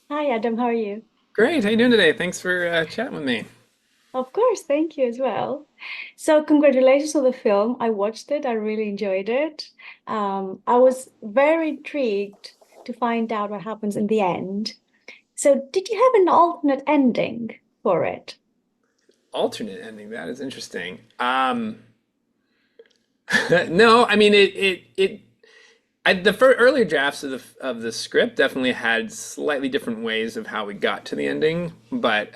Hi Adam, how are you? Great. How you doing today? Thanks for chatting with me. Of course, thank you as well. So, congratulations on the film. I watched it, I really enjoyed it. I was very intrigued to find out what happens in the end. So, did you have an alternate ending for it? Alternate ending. That is interesting. No, I mean the earlier drafts of the script definitely had slightly different ways of how we got to the ending, but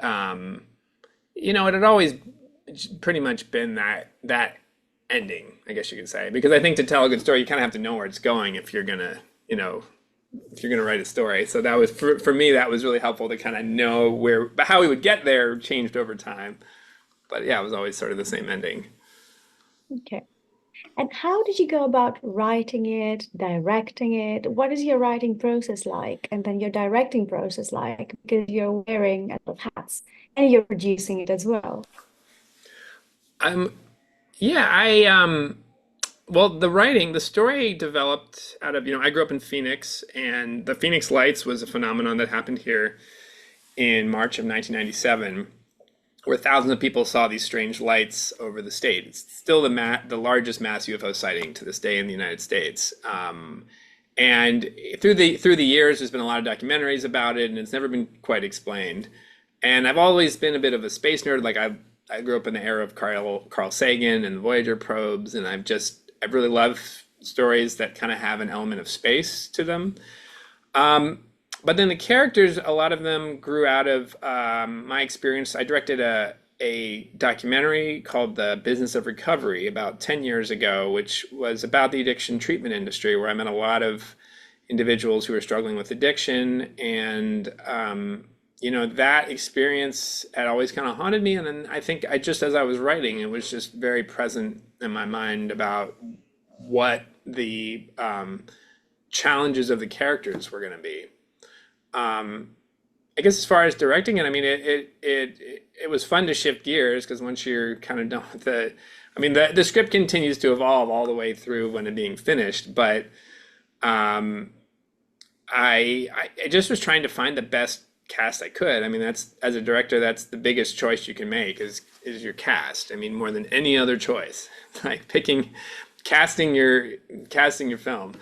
it had always pretty much been that ending, I guess you could say, because I think to tell a good story, you kind of have to know where it's going if you're gonna, if you're gonna write a story. So that was for me, that was really helpful to kind of know where, but how we would get there changed over time. But yeah, it was always sort of the same ending. Okay. And how did you go about writing it, directing it? What is your writing process like? And then your directing process like? Because you're wearing a lot of hats and you're producing it as well. Um, yeah, well, the story developed out of, I grew up in Phoenix, and the Phoenix Lights was a phenomenon that happened here in March of 1997, where thousands of people saw these strange lights over the state. It's still the largest mass UFO sighting to this day in the United States. And through the years, there's been a lot of documentaries about it, and it's never been quite explained. And I've always been a bit of a space nerd. Like I grew up in the era of Carl Sagan and the Voyager probes, and I really love stories that kind of have an element of space to them. Um, but then the characters, a lot of them grew out of my experience. I directed a documentary called The Business of Recovery about 10 years ago, which was about the addiction treatment industry, where I met a lot of individuals who were struggling with addiction. And, that experience had always kind of haunted me. And then I think as I was writing, it was just very present in my mind about what the challenges of the characters were going to be. I guess as far as directing it, I mean, it was fun to shift gears because once you're kind of done with I mean, the script continues to evolve all the way through when it being finished, but um, I just was trying to find the best cast I could. I mean, that's as a director, that's the biggest choice you can make is your cast. I mean, more than any other choice, like casting your casting your film.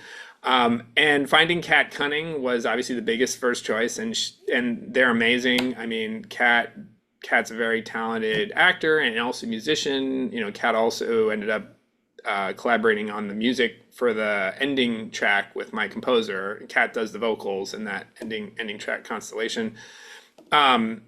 And finding Kat Cunning was obviously the biggest first choice, and they're amazing. I mean, Kat's a very talented actor and also musician. Kat also ended up collaborating on the music for the ending track with my composer. Kat does the vocals in that ending track Constellation. Um,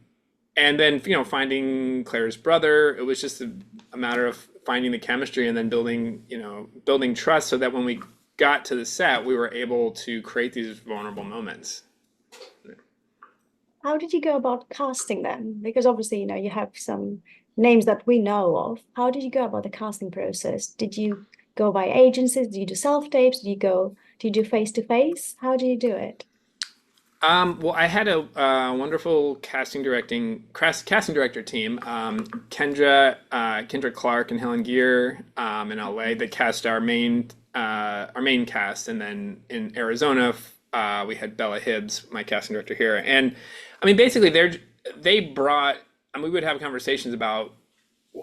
and then finding Claire's brother, it was just a matter of finding the chemistry and then building trust so that when we got to the set, we were able to create these vulnerable moments. How did you go about casting them? Because obviously, you have some names that we know of. How did you go about the casting process? Did you go by agencies? Did you do self-tapes? Did you do face-to-face? How do you do it? Well, I had a wonderful casting director team. Kendra Clark and Helen Gear in LA that cast our main cast, and then in Arizona we had Bella Hibbs, my casting director here, and I mean basically they brought. And we would have conversations about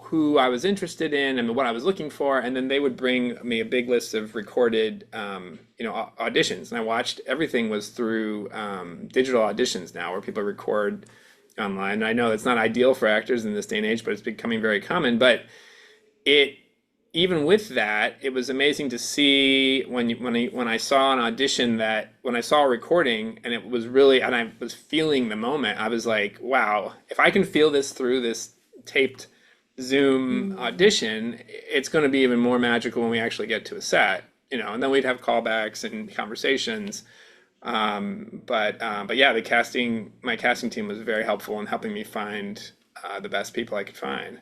who I was interested in and what I was looking for, and then they would bring me a big list of recorded, auditions. And I watched everything was through digital auditions now, where people record online. And I know it's not ideal for actors in this day and age, but it's becoming very common. But it even with that, it was amazing to see when I saw an audition that when I saw a recording and it was really and I was feeling the moment. I was like, wow, if I can feel this through this taped Zoom Mm. audition, it's going to be even more magical when we actually get to a set, and then we'd have callbacks and conversations. But yeah, my casting team was very helpful in helping me find the best people I could find.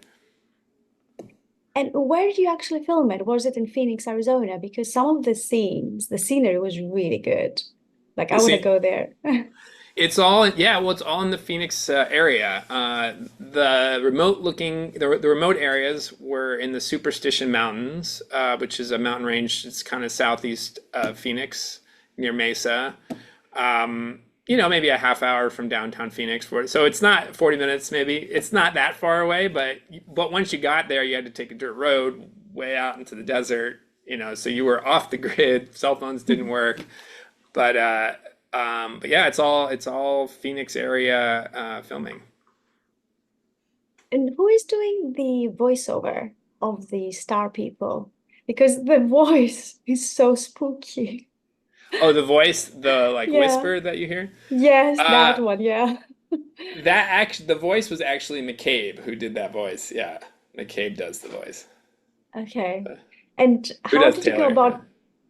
And where did you actually film it? Was it in Phoenix, Arizona? Because some of the scenes, the scenery was really good. Like I The want to scene, go there. It's all yeah, well, it's all in the Phoenix area. The remote areas were in the Superstition Mountains, which is a mountain range. It's kind of southeast of Phoenix near Mesa. maybe a half hour from downtown Phoenix for it. So it's not 40 minutes, maybe. It's not that far away, but once you got there, you had to take a dirt road way out into the desert, so you were off the grid. Cell phones didn't work. But yeah, it's all Phoenix area filming. And who is doing the voiceover of the star people? Because the voice is so spooky. Oh, the voice, the like Yeah. whisper that you hear. Yes, that Uh, one. Yeah. the voice was actually McCabe who did that voice. Yeah, McCabe does the voice. Okay. And Who how does did you go Taylor? Yeah. about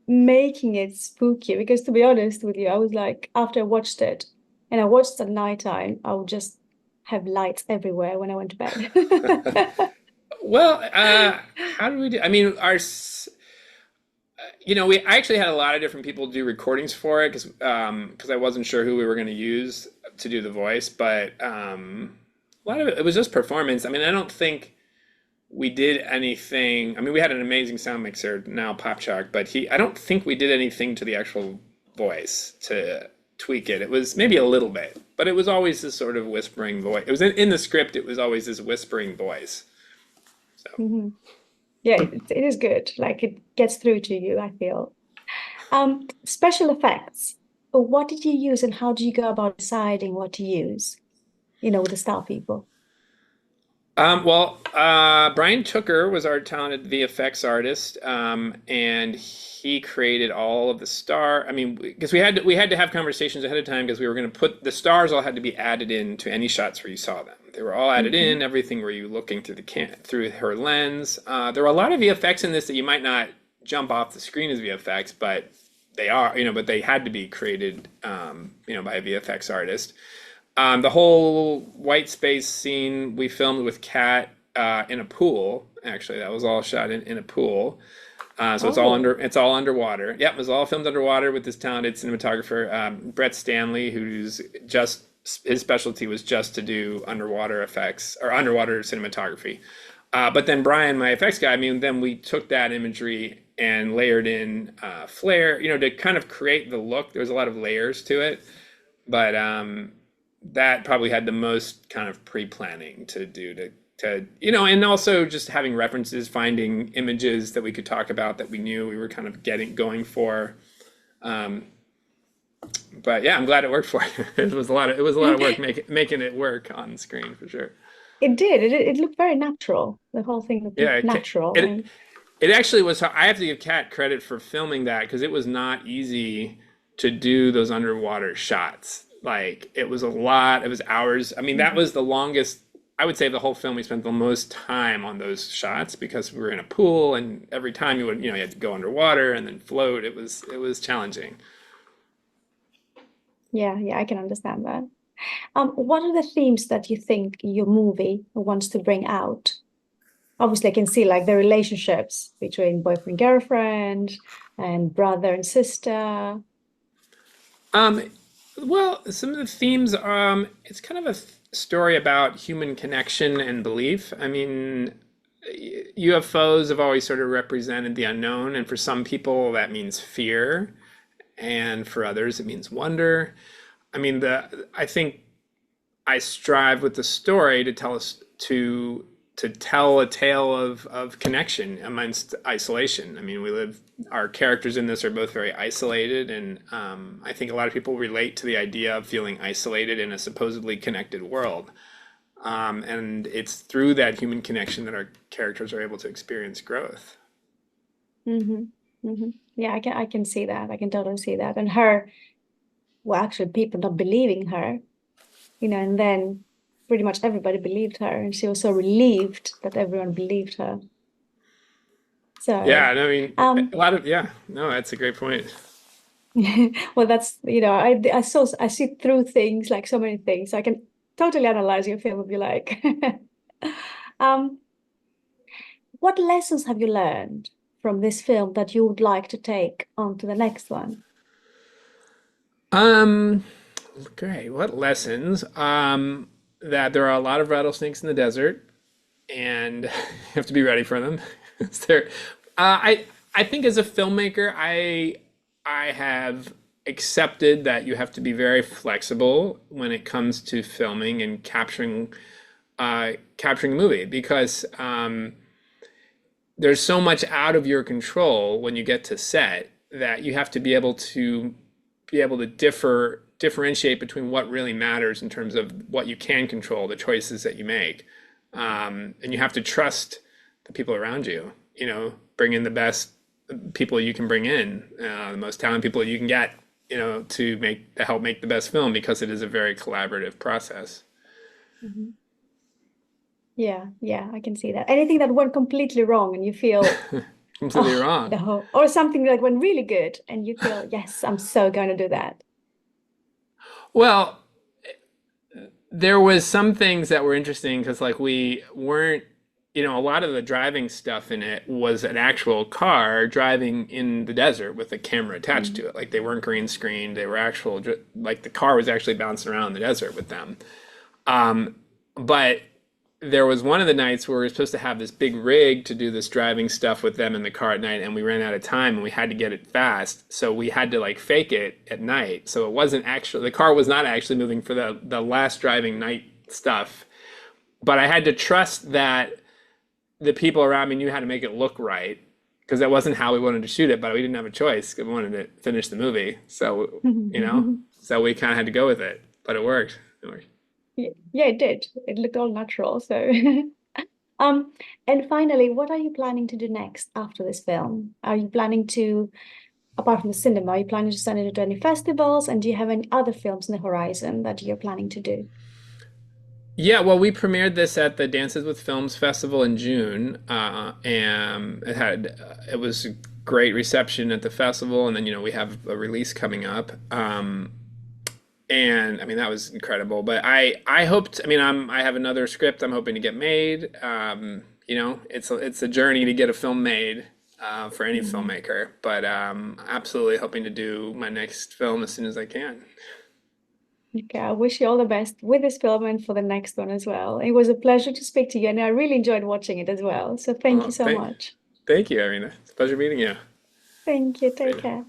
making it spooky? Because to be honest with you, I was like, after I watched it, and I watched at nighttime, I would just have lights everywhere when I went to bed. Well, how do we do? I mean, I actually had a lot of different people do recordings for it because I wasn't sure who we were going to use to do the voice, but a lot of it was just performance. I mean, I don't think we did anything. I mean, we had an amazing sound mixer now, Popchalk, but I don't think we did anything to the actual voice to tweak it. It was maybe a little bit, but it was always this sort of whispering voice. It was in the script. It was always this whispering voice. So. Mhm. Yeah, it is good. Like it gets through to you, I feel. Special effects. What did you use and how did you go about deciding what to use, with the star people? Brian Tooker was our talented VFX artist, and he created all of the star. I mean, because we had to have conversations ahead of time because we were going to put the stars all had to be added in to any shots where you saw them. They were all added Hmm. in. Everything were you looking through her lens. There were a lot of VFX in this that you might not jump off the screen as VFX, but they are, but they had to be created, by a VFX artist. The whole white space scene we filmed with Kat in a pool. Actually, that was all shot in a pool. So Oh, it's all underwater. Yep, it was all filmed underwater with this talented cinematographer Brett Stanley, who's just his specialty was just to do underwater effects or underwater cinematography. But then Brian, my effects guy, I mean, then we took that imagery and layered in flare, to kind of create the look. There was a lot of layers to it, but that probably had the most kind of pre-planning to do and also just having references, finding images that we could talk about that we knew we were kind of going for. Um, but yeah, I'm glad it worked for you. It was a lot of work making it work on screen for sure. it did. It looked very natural. The whole thing Yeah, looked natural. it And it actually was. I have to give Kat credit for filming that because it was not easy to do those underwater shots. Like it was a lot. It was hours. I mean, that Mhm. was the longest. I would say the whole film we spent the most time on those shots because we were in a pool and every time you had to go underwater and then float. It was challenging. Yeah, yeah, I can understand that. What are the themes that you think your movie wants to bring out? Obviously, I can see like the relationships between boyfriend, girlfriend, and brother and sister. Um, well, some of the themes, it's kind of a story about human connection and belief. I mean, UFOs have always sort of represented the unknown, and for some people that means fear, and for others it means wonder. I mean, I think I strive with the story to tell a tale of connection amongst isolation. I mean, our characters in this are both very isolated, and I think a lot of people relate to the idea of feeling isolated in a supposedly connected world. And it's through that human connection that our characters are able to experience growth. Hmm. Hmm. Yeah, I can see that. I can totally see that. And her, well, actually, people not believing her, and then pretty much everybody believed her, and she was so relieved that everyone believed her. Yeah, So, and I mean, a um, lot of, yeah, no, that's a great point. well, that's, I see through things like so many things. I can totally analyze your film if you like. Um, what lessons have you learned from this film that you would like to take on to the next one? Um, Great. What lessons? That there are a lot of rattlesnakes in the desert, and you have to be ready for them. It's there. I think as a filmmaker, I have accepted that you have to be very flexible when it comes to filming and capturing a movie because there's so much out of your control when you get to set that you have to be able to differentiate between what really matters in terms of what you can control, the choices that you make, and you have to trust the people around you. Bring in the best people you can bring in, the most talented people you can get, to help make the best film because it is a very collaborative process. Mhm. Yeah, yeah, I can see that. Anything that went completely wrong and you feel, Completely oh, wrong. no, or something that went really good and you feel, yes, I'm so going to do that. Well, there was some things that were interesting because like we weren't, a lot of the driving stuff in it was an actual car driving in the desert with a camera attached Mm. to it. Like they weren't green screened, they were like the car was actually bouncing around the desert with them. But there was one of the nights where we were supposed to have this big rig to do this driving stuff with them in the car at night, and we ran out of time and we had to get it fast. So we had to like fake it at night. So it wasn't actually, the car was not actually moving for the last driving night stuff. But I had to trust that the people around me knew how to make it look right because that wasn't how we wanted to shoot it, but we didn't have a choice because we wanted to finish the movie. So, so we kind of had to go with it, but it worked. It worked. Yeah, it did. It looked all natural. So, um, and finally, what are you planning to do next after this film? Are you planning to, apart from the cinema, are you planning to send it to any festivals? And do you have any other films on the horizon that you're planning to do? Yeah, well, we premiered this at the Dances with Films Festival in June, and it was a great reception at the festival, and then we have a release coming up, and I mean that was incredible. But I hoped, I mean I have another script I'm hoping to get made. It's a journey to get a film made for any Mhm. filmmaker, but absolutely hoping to do my next film as soon as I can. Okay, I wish you all the best with this film and for the next one as well. It was a pleasure to speak to you, and I really enjoyed watching it as well. So thank you Well, so much. thank you, Irina. It's a pleasure meeting you. Thank you. Take care.